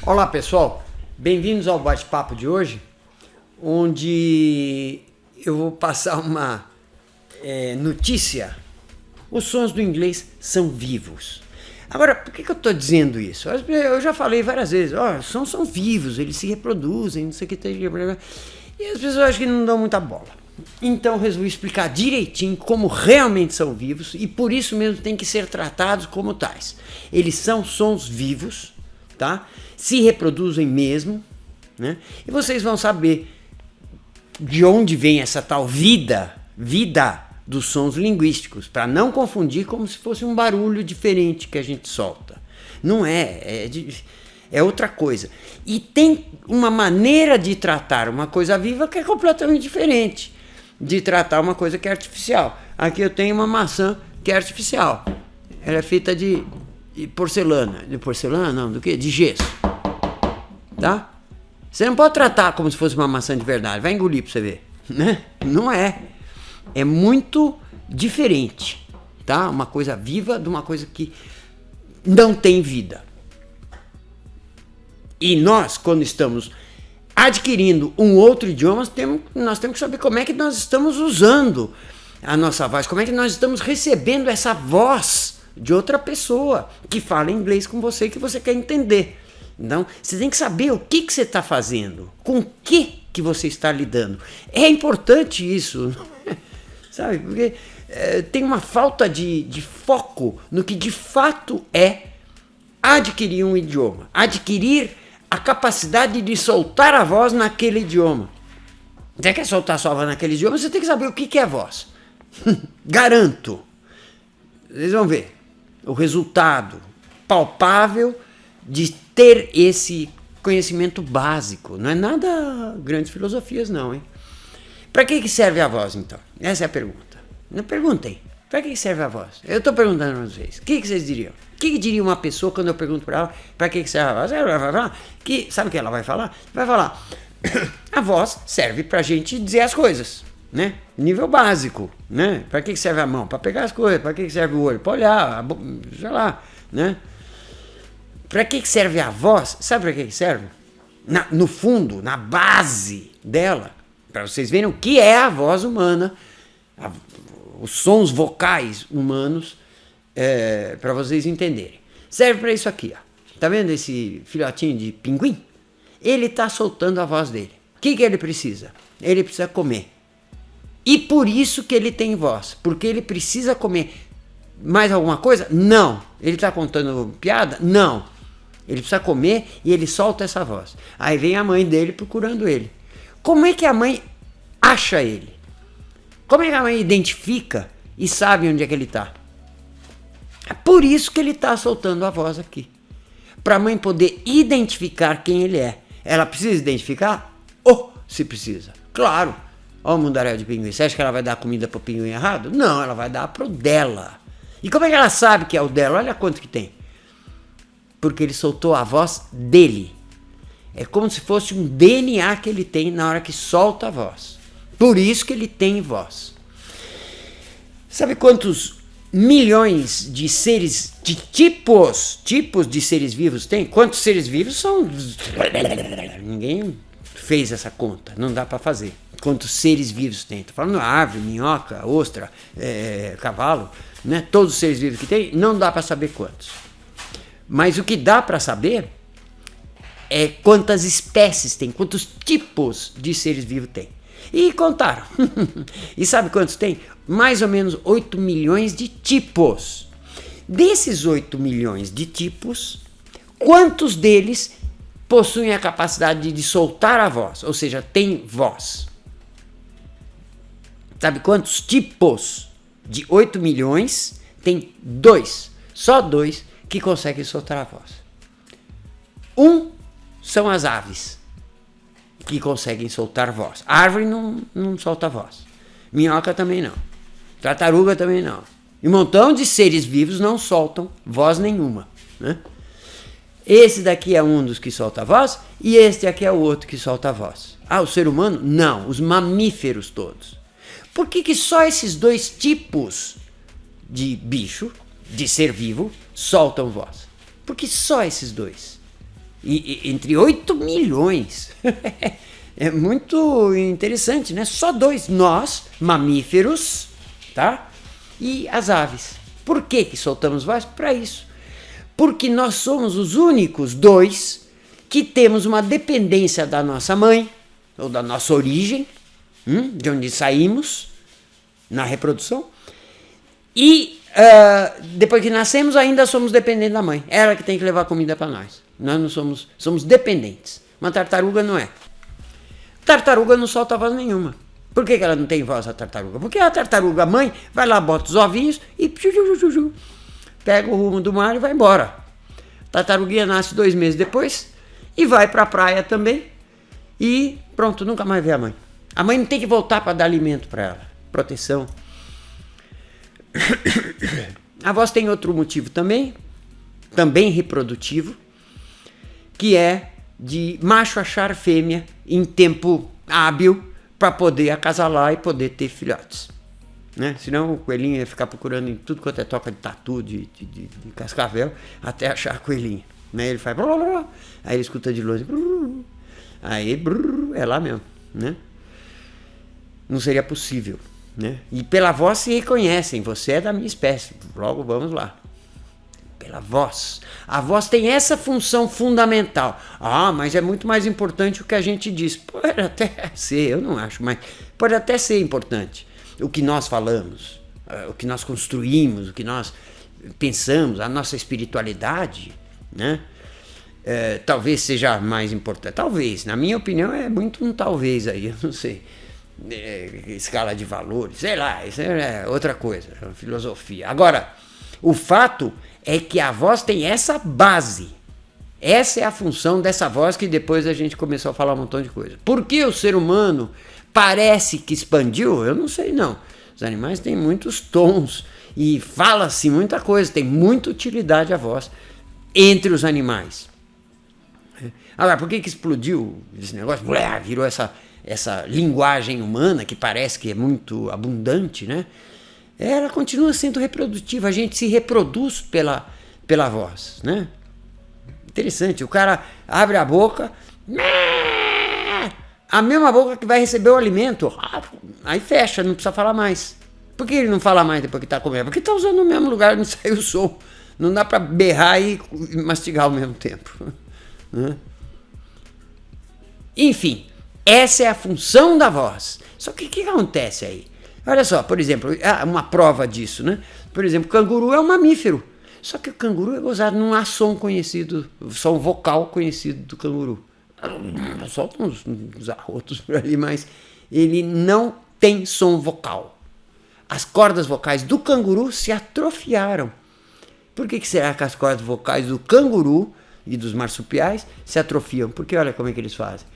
Olá pessoal, bem-vindos ao bate-papo de hoje, onde eu vou passar uma notícia. Os sons do inglês são vivos. Agora, por que eu estou dizendo isso? Eu já falei várias vezes, os sons são vivos, eles se reproduzem, não sei o que tem. E as pessoas acham que não dão muita bola. Então eu resolvi explicar direitinho como realmente são vivos e por isso mesmo tem que ser tratados como tais. Eles são sons vivos, tá? Se reproduzem mesmo, né? E vocês vão saber de onde vem essa tal vida dos sons linguísticos, para não confundir como se fosse um barulho diferente que a gente solta. Não é outra coisa. E tem uma maneira de tratar uma coisa viva que é completamente diferente de tratar uma coisa que é artificial. Aqui eu tenho uma maçã que é artificial. Ela é feita de porcelana. De porcelana não, do quê? De gesso. Tá? Você não pode tratar como se fosse uma maçã de verdade. Vai engolir pra você ver. Né? Não é. É muito diferente. Tá? Uma coisa viva de uma coisa que não tem vida. E nós, quando estamos adquirindo um outro idioma, nós temos que saber como é que nós estamos usando a nossa voz, como é que nós estamos recebendo essa voz de outra pessoa que fala inglês com você, que você quer entender. Então, você tem que saber o que você está fazendo, com o que você está lidando. É importante isso, sabe? Porque tem uma falta de foco no que de fato é adquirir um idioma, adquirir a capacidade de soltar a voz naquele idioma. Você quer soltar sua voz naquele idioma, você tem que saber o que é voz. Garanto. Vocês vão ver o resultado palpável de ter esse conhecimento básico. Não é nada grandes filosofias não, hein? Para que serve a voz, então? Essa é a pergunta. Não perguntem. Para que serve a voz? Eu estou perguntando para vocês. O que vocês diriam? O que diria uma pessoa quando eu pergunto para ela para que serve a voz? Ela vai falar que, sabe o que ela vai falar? Vai falar, a voz serve para a gente dizer as coisas, né? Nível básico, né? Para que serve a mão? Para pegar as coisas. Para que serve o olho? Para olhar, sei lá, né? Para que serve a voz? Sabe para que serve? No fundo, na base dela, para vocês verem o que é a voz humana, os sons vocais humanos, para vocês entenderem. Serve para isso aqui, ó. Tá vendo esse filhotinho de pinguim? Ele está soltando a voz dele. O que ele precisa? Ele precisa comer. E por isso que ele tem voz, porque ele precisa comer. Mais alguma coisa? Não. Ele está contando piada? Não. Ele precisa comer e ele solta essa voz. Aí vem a mãe dele procurando ele. Como é que a mãe acha ele? Como é que a mãe identifica e sabe onde é que ele está? É por isso que ele está soltando a voz aqui. Para a mãe poder identificar quem ele é. Ela precisa identificar? Se precisa. Claro. Olha o mundaréu de pinguim. Você acha que ela vai dar comida para o pinguim errado? Não, ela vai dar para o dela. E como é que ela sabe que é o dela? Olha quanto que tem. Porque ele soltou a voz dele. É como se fosse um DNA que ele tem na hora que solta a voz. Por isso que ele tem voz. Sabe quantos milhões de seres, de tipos de seres vivos tem? Quantos seres vivos são? Ninguém fez essa conta, não dá para fazer. Quantos seres vivos tem? Tô falando árvore, minhoca, ostra, cavalo, né? Todos os seres vivos que tem, não dá para saber quantos. Mas o que dá para saber é quantas espécies tem, quantos tipos de seres vivos tem. E contaram. E sabe quantos tem? Mais ou menos 8 milhões de tipos. Desses 8 milhões de tipos, quantos deles possuem a capacidade de soltar a voz? Ou seja, tem voz. Sabe quantos tipos de 8 milhões? Tem 2. Só 2 que conseguem soltar a voz. Um são as aves, que conseguem soltar voz. A árvore não solta voz. Minhoca também não. Tartaruga também não. E um montão de seres vivos não soltam voz nenhuma, né? Esse daqui é um dos que solta voz e este aqui é o outro que solta voz. O ser humano? Não. Os mamíferos todos. Por que só esses 2 tipos de bicho, de ser vivo, soltam voz? Porque só esses 2. Entre 8 milhões. É muito interessante, né? Só 2, nós, mamíferos, tá? E as aves. Por que soltamos voz? Para isso. Porque nós somos os únicos 2 que temos uma dependência da nossa mãe, ou da nossa origem, de onde saímos, na reprodução, e depois que nascemos ainda somos dependentes da mãe. Ela que tem que levar comida para nós. Nós não somos dependentes. Uma tartaruga não é. Tartaruga não solta voz nenhuma. Por que ela não tem voz, a tartaruga? Porque a tartaruga mãe vai lá, bota os ovinhos e pega o rumo do mar e vai embora. A tartaruguinha nasce 2 meses depois e vai para a praia também e pronto, nunca mais vê a mãe. A mãe não tem que voltar para dar alimento para ela, proteção. A voz tem outro motivo também reprodutivo, que é de macho achar fêmea em tempo hábil para poder acasalar e poder ter filhotes. Né? Senão o coelhinho ia ficar procurando em tudo quanto é toca de tatu, de cascavel, até achar a coelhinha. Né? Ele faz... Blá, blá, blá. Aí ele escuta de longe. Blá, aí é lá mesmo. Né? Não seria possível. Né? E pela voz se reconhecem. Você é da minha espécie. Logo vamos lá. Pela voz. A voz tem essa função fundamental. Ah, mas é muito mais importante o que a gente diz. Pode até ser, eu não acho, mas pode até ser importante. O que nós falamos, o que nós construímos, o que nós pensamos, a nossa espiritualidade, né? Talvez seja mais importante. Talvez, na minha opinião, é muito um talvez aí, eu não sei. Escala de valores, sei lá, isso é outra coisa, é uma filosofia. Agora, o fato é que a voz tem essa base. Essa é a função dessa voz que depois a gente começou a falar um montão de coisa. Por que o ser humano parece que expandiu? Eu não sei não. Os animais têm muitos tons e fala-se muita coisa, tem muita utilidade a voz entre os animais. Agora, por que explodiu esse negócio? Virou essa linguagem humana que parece que é muito abundante, né? Ela continua sendo reprodutiva, a gente se reproduz pela voz, né? Interessante, o cara abre a boca, a mesma boca que vai receber o alimento, aí fecha, não precisa falar mais. Por que ele não fala mais depois que está comendo? Porque está usando o mesmo lugar, não sai o som. Não dá para berrar e mastigar ao mesmo tempo. Né? Enfim, essa é a função da voz. Só que o que acontece aí? Olha só, por exemplo, uma prova disso, né? Por exemplo, o canguru é um mamífero. Só que o canguru é gozado, não há som conhecido, som vocal conhecido do canguru. Solta uns arrotos por ali, mas ele não tem som vocal. As cordas vocais do canguru se atrofiaram. Por que será que as cordas vocais do canguru e dos marsupiais se atrofiam? Porque olha como é que eles fazem.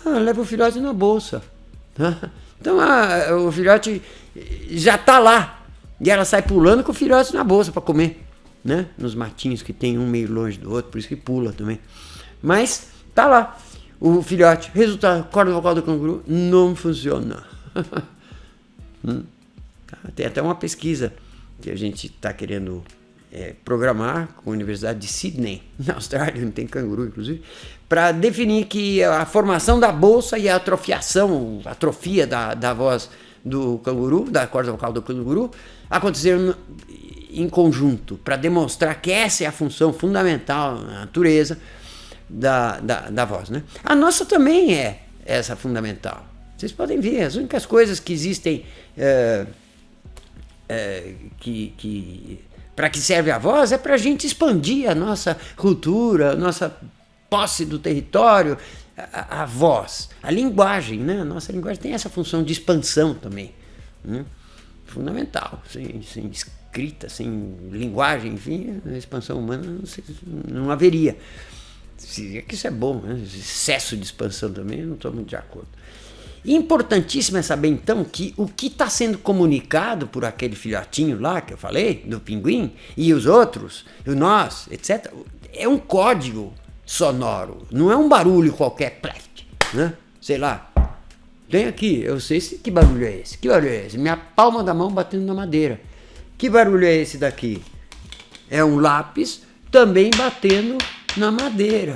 Leva o filhote na bolsa. Então o filhote já está lá. E ela sai pulando com o filhote na bolsa para comer. Né? Nos matinhos que tem um meio longe do outro, por isso que pula também. Mas tá lá o filhote. Resultado, corda vocal do canguru não funciona. Tem até uma pesquisa que a gente está querendo programar com a Universidade de Sydney, na Austrália, não tem canguru inclusive, para definir que a formação da bolsa e a atrofia da voz do canguru, da corda vocal do canguru, aconteceram em conjunto, para demonstrar que essa é a função fundamental na natureza da voz. Né? A nossa também é essa fundamental. Vocês podem ver, as únicas coisas que existem para que serve a voz é para a gente expandir a nossa cultura, a nossa posse do território, a voz, a linguagem, né? A nossa linguagem tem essa função de expansão também, né? Fundamental, sem escrita, sem linguagem, enfim, a expansão humana não haveria. É que isso é bom, né? Esse excesso de expansão também, eu não estou muito de acordo. Importantíssimo é saber então que o que está sendo comunicado por aquele filhotinho lá que eu falei, do pinguim, e os outros, o nós, etc., é um código sonoro, não é um barulho qualquer, né? Sei lá, tem aqui, eu sei que barulho é esse, que barulho é esse? Minha palma da mão batendo na madeira. Que barulho é esse daqui? É um lápis também batendo na madeira.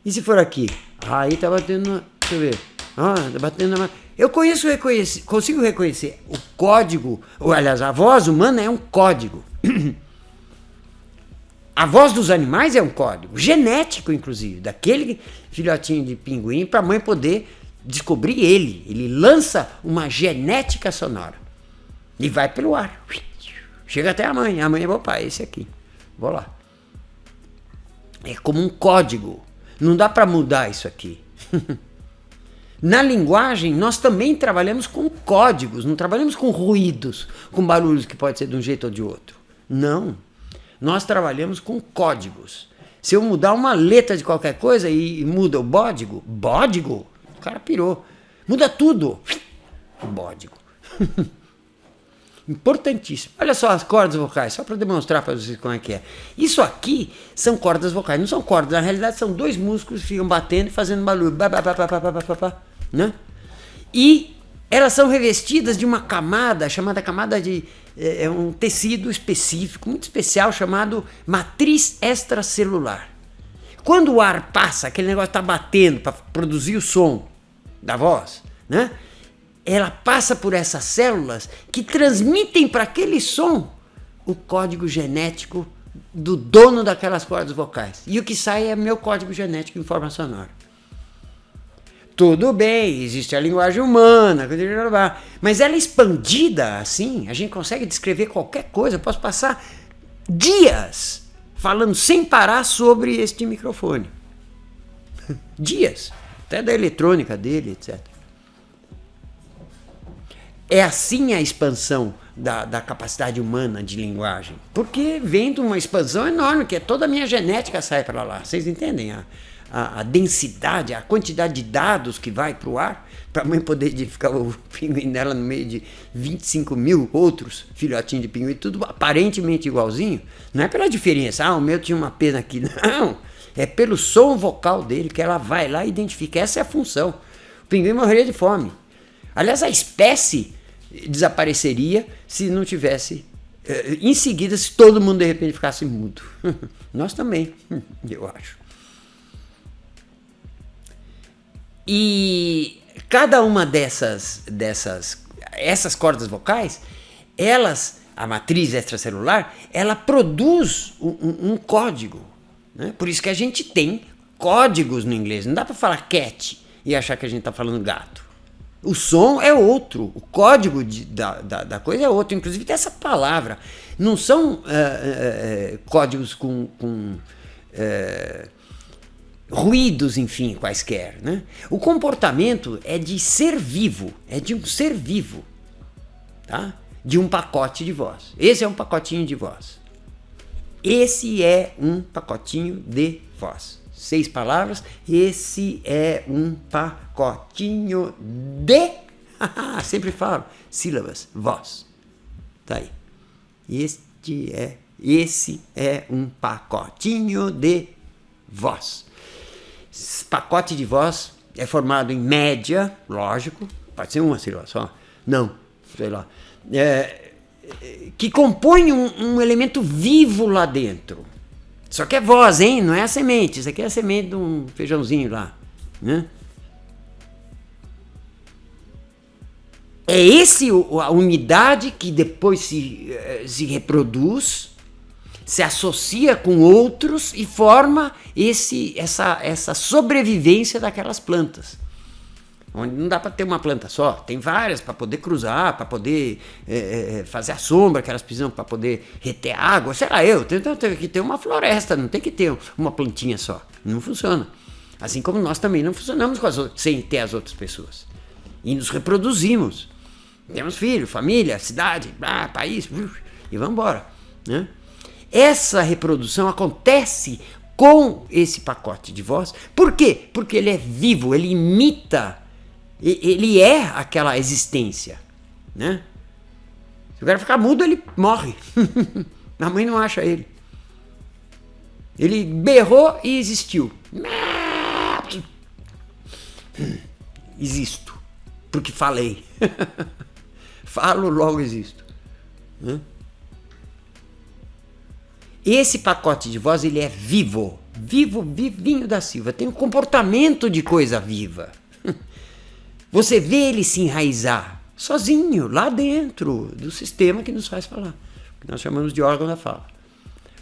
E se for aqui? Aí tá batendo na... Deixa eu ver. Ah, tá batendo na... Eu consigo reconhecer o código, ou aliás, a voz humana é um código. A voz dos animais é um código, genético inclusive, daquele filhotinho de pinguim para a mãe poder descobrir ele. Ele lança uma genética sonora e vai pelo ar. Chega até a mãe é opa, esse aqui, vou lá. É como um código, não dá para mudar isso aqui. Na linguagem, nós também trabalhamos com códigos, não trabalhamos com ruídos, com barulhos que pode ser de um jeito ou de outro. Não. Nós trabalhamos com códigos. Se eu mudar uma letra de qualquer coisa e muda o bódigo, o cara pirou. Muda tudo. O bódigo. Importantíssimo. Olha só as cordas vocais, só para demonstrar para vocês como é que é. Isso aqui são cordas vocais, não são cordas, na realidade são dois músculos que ficam batendo e fazendo barulho. Né? E elas são revestidas de uma camada, chamada camada de... É um tecido específico, muito especial, chamado matriz extracelular. Quando o ar passa, aquele negócio está batendo para produzir o som da voz, né? Ela passa por essas células que transmitem para aquele som o código genético do dono daquelas cordas vocais. E o que sai é meu código genético em forma sonora. Tudo bem, existe a linguagem humana, mas ela é expandida assim, a gente consegue descrever qualquer coisa. Eu posso passar dias falando sem parar sobre este microfone. Dias, até da eletrônica dele, etc. É assim a expansão da capacidade humana de linguagem, porque vem de uma expansão enorme, que é toda a minha genética sai para lá. Vocês entendem a densidade, a quantidade de dados que vai para o ar, para a mãe poder edificar o pinguim dela no meio de 25 mil outros filhotinhos de pinguim, tudo aparentemente igualzinho. Não é pela diferença, o meu tinha uma pena aqui, não. É pelo som vocal dele que ela vai lá e identifica. Essa é a função. O pinguim morreria de fome. Aliás, a espécie desapareceria se não tivesse, em seguida, se todo mundo de repente ficasse mudo. Nós também, eu acho. E cada uma essas cordas vocais, a matriz extracelular, ela produz um código, né? Por isso que a gente tem códigos no inglês. Não dá para falar cat e achar que a gente está falando gato. O som é outro, o código da coisa é outro. Inclusive tem essa palavra. Não são códigos com ruídos, enfim, quaisquer, né? O comportamento é de ser vivo, é de um ser vivo, tá? De um pacote de voz. Esse é um pacotinho de voz. Esse é um pacotinho de voz. 6 palavras, esse é um pacotinho de... Sempre falo, sílabas, voz. Tá aí. Esse é um pacotinho de voz. Esse pacote de voz é formado em média, lógico, pode ser uma sílaba só, não, sei lá, que compõe um elemento vivo lá dentro. Só que é voz, hein? Não é a semente. Isso aqui é a semente de um feijãozinho lá, né? É a unidade que depois se reproduz, se associa com outros e forma essa sobrevivência daquelas plantas. Onde não dá para ter uma planta só, tem várias para poder cruzar, para poder fazer a sombra que elas precisam, para poder reter água. Sei lá, tem que ter uma floresta, não tem que ter uma plantinha só. Não funciona. Assim como nós também não funcionamos sem ter as outras pessoas. E nos reproduzimos. Temos filho, família, cidade, país, e vamos embora, né? Essa reprodução acontece com esse pacote de voz. Por quê? Porque ele é vivo, ele imita, ele é aquela existência, né? Se o cara ficar mudo, ele morre. A mãe não acha ele. Ele berrou e existiu. Existo, porque falei. Falo, logo existo. Esse pacote de voz, ele é vivo. vivo, vivinho da Silva, tem um comportamento de coisa viva. Você vê ele se enraizar sozinho, lá dentro do sistema que nos faz falar, que nós chamamos de órgão da fala.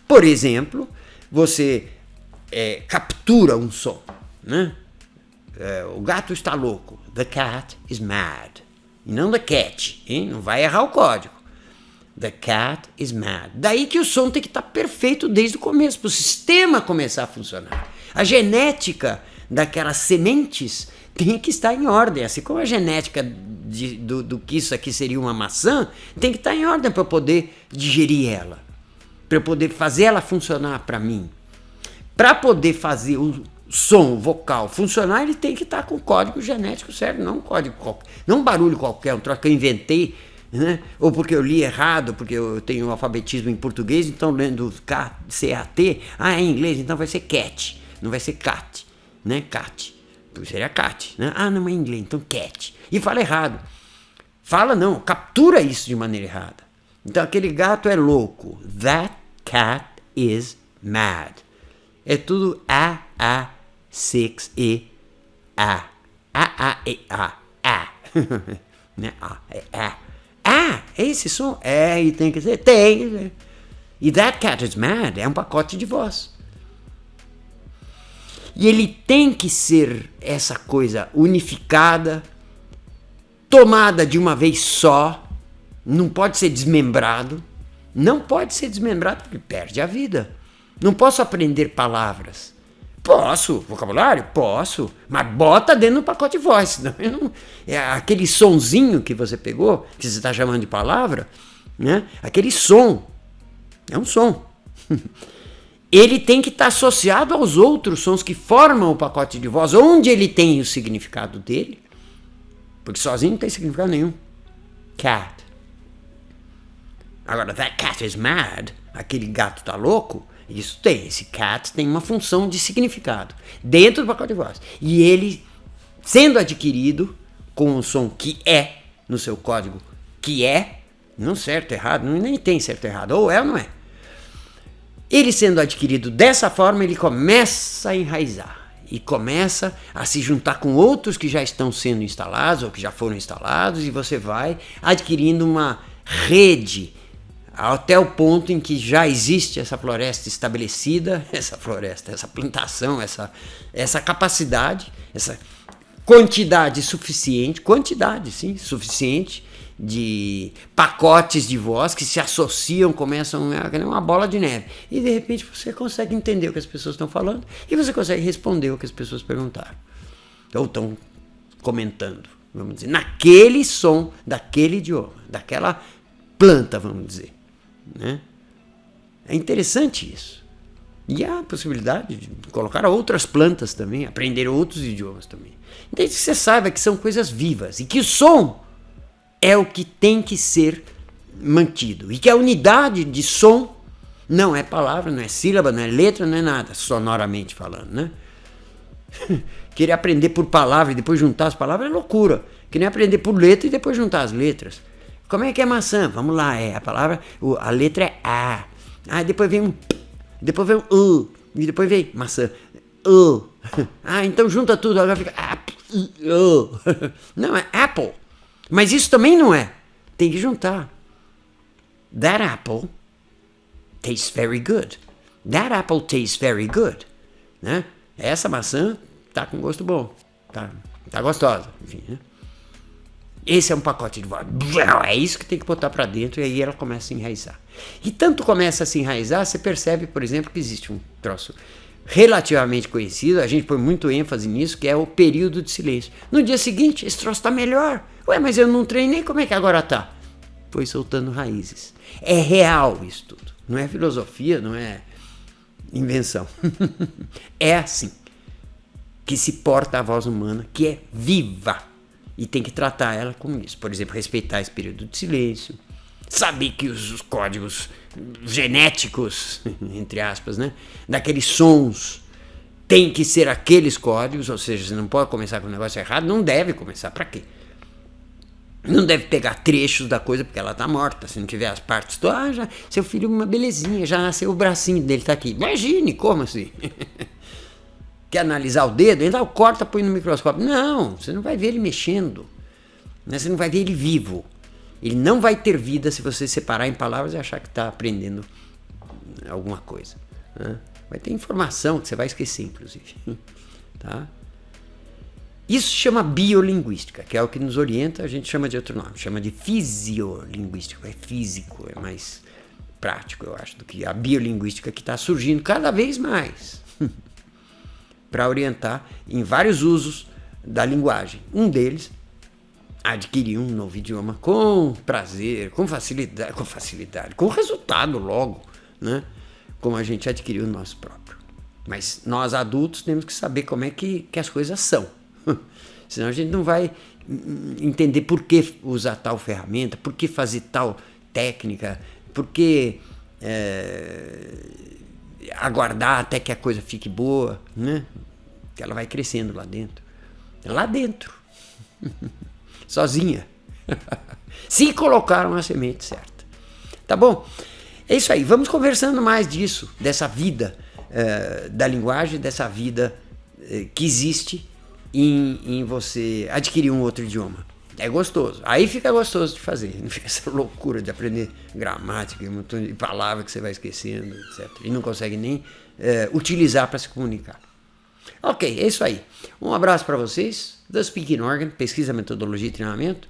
Por exemplo, você captura um som, né? O gato está louco. The cat is mad. E não the cat, hein? Não vai errar o código. The cat is mad. Daí que o som tem que estar perfeito desde o começo, para o sistema começar a funcionar. A genética daquelas sementes tem que estar em ordem, assim como a genética do que isso aqui seria uma maçã, tem que estar em ordem para eu poder digerir ela, para eu poder fazer ela funcionar para mim. Para poder fazer o som, o vocal funcionar, ele tem que estar com o código genético certo, não um código qualquer, não um barulho qualquer, um troço que eu inventei, né? Ou porque eu li errado, porque eu tenho um alfabetismo em português, então lendo C-A-T, é em inglês, então vai ser cat, não vai ser cat, né? Cat, seria cat, né? Não é em inglês, então cat, e fala errado. Fala não, captura isso de maneira errada. Então aquele gato é louco. That cat is mad. É tudo A-A-6-E-A. A-A-E-A. A. Né? A, é A. É esse som? E tem que ser? Tem que ser. E that cat is mad é um pacote de voz. E ele tem que ser essa coisa unificada, tomada de uma vez só, não pode ser desmembrado. Não pode ser desmembrado porque perde a vida. Não posso aprender palavras. Posso, vocabulário? Posso, mas bota dentro do pacote de voz. Senão eu não, aquele sonzinho que você pegou, que você está chamando de palavra, né? Aquele som, é um som. Ele tem que estar associado aos outros sons que formam o pacote de voz, onde ele tem o significado dele, porque sozinho não tem significado nenhum. Cat. Agora, that cat is mad, aquele gato tá louco, isso tem, esse cat tem uma função de significado dentro do pacote de voz. E ele, sendo adquirido com um som que é, no seu código, que é, não certo, errado, nem tem certo, errado, ou é ou não é. Ele sendo adquirido dessa forma, ele começa a enraizar e começa a se juntar com outros que já estão sendo instalados ou que já foram instalados, e você vai adquirindo uma rede até o ponto em que já existe essa floresta estabelecida, essa plantação, essa capacidade, essa quantidade suficiente de pacotes de voz que se associam, começam a criar uma bola de neve. E de repente você consegue entender o que as pessoas estão falando e você consegue responder o que as pessoas perguntaram. Ou estão comentando, vamos dizer, naquele som, daquele idioma, daquela planta, vamos dizer. Né? É interessante isso. E há a possibilidade de colocar outras plantas também, aprender outros idiomas também. Desde que você saiba que são coisas vivas e que o som é o que tem que ser mantido. E que a unidade de som não é palavra, não é sílaba, não é letra, não é nada, sonoramente falando, né? Querer aprender por palavra e depois juntar as palavras é loucura. Querer aprender por letra e depois juntar as letras. Como é que é maçã? Vamos lá, a palavra, a letra é A. Depois vem um P, depois vem um U, e depois vem maçã. U. Então junta tudo, agora fica apple. Não, é apple. Mas isso também não é. Tem que juntar. That apple tastes very good. That apple tastes very good. Né? Essa maçã tá com gosto bom. Tá gostosa. Enfim, né? Esse é um pacote de voz. É isso que tem que botar para dentro e aí ela começa a se enraizar. E tanto começa a se enraizar, você percebe, por exemplo, que existe um troço relativamente conhecido, a gente põe muito ênfase nisso, que é o período de silêncio. No dia seguinte, esse troço está melhor. Mas eu não treinei, como é que agora tá? Foi soltando raízes. É real isso tudo. Não é filosofia, não é invenção. É assim que se porta a voz humana, que é viva. E tem que tratar ela como isso. Por exemplo, respeitar esse período de silêncio. Saber que os códigos genéticos, entre aspas, né, daqueles sons, tem que ser aqueles códigos. Ou seja, você não pode começar com um negócio errado. Não deve começar. Para quê? Não deve pegar trechos da coisa porque ela tá morta. Se não tiver as partes todas, já, seu filho é uma belezinha, já nasceu o bracinho dele, tá aqui. Imagine, como assim? Quer analisar o dedo? Então corta, põe no microscópio. Não, você não vai ver ele mexendo. Né? Você não vai ver ele vivo. Ele não vai ter vida se você separar em palavras e achar que está aprendendo alguma coisa. Né? Vai ter informação que você vai esquecer, inclusive. Tá? Isso se chama biolinguística, que é o que nos orienta, a gente chama de outro nome, chama de fisiolinguística, é físico, é mais prático, eu acho, do que a biolinguística que está surgindo cada vez mais para orientar em vários usos da linguagem. Um deles, adquirir um novo idioma com prazer, com facilidade, com resultado logo, né? Como a gente adquiriu o nosso próprio. Mas nós adultos temos que saber como é que as coisas são. Senão a gente não vai entender por que usar tal ferramenta, por que fazer tal técnica, por que aguardar até que a coisa fique boa, né? Que ela vai crescendo lá dentro. Lá dentro. Sozinha. Se colocaram a semente certa. Tá bom? É isso aí. Vamos conversando mais disso, dessa vida da linguagem, dessa vida que existe em você adquirir um outro idioma. É gostoso. Aí fica gostoso de fazer. Não fica essa loucura de aprender gramática, um montão de palavras que você vai esquecendo, etc. E não consegue nem utilizar para se comunicar. Ok, é isso aí. Um abraço para vocês. The Speaking Organ, pesquisa, metodologia e treinamento.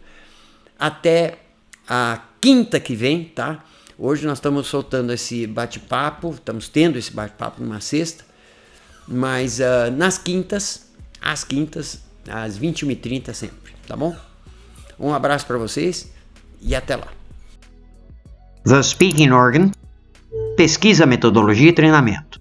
Até a quinta que vem, tá? Hoje nós estamos soltando esse bate-papo, estamos tendo esse bate-papo numa sexta, mas nas quintas, às 21h30 sempre, tá bom? Um abraço para vocês e até lá. The Speaking Organ, pesquisa, metodologia e treinamento.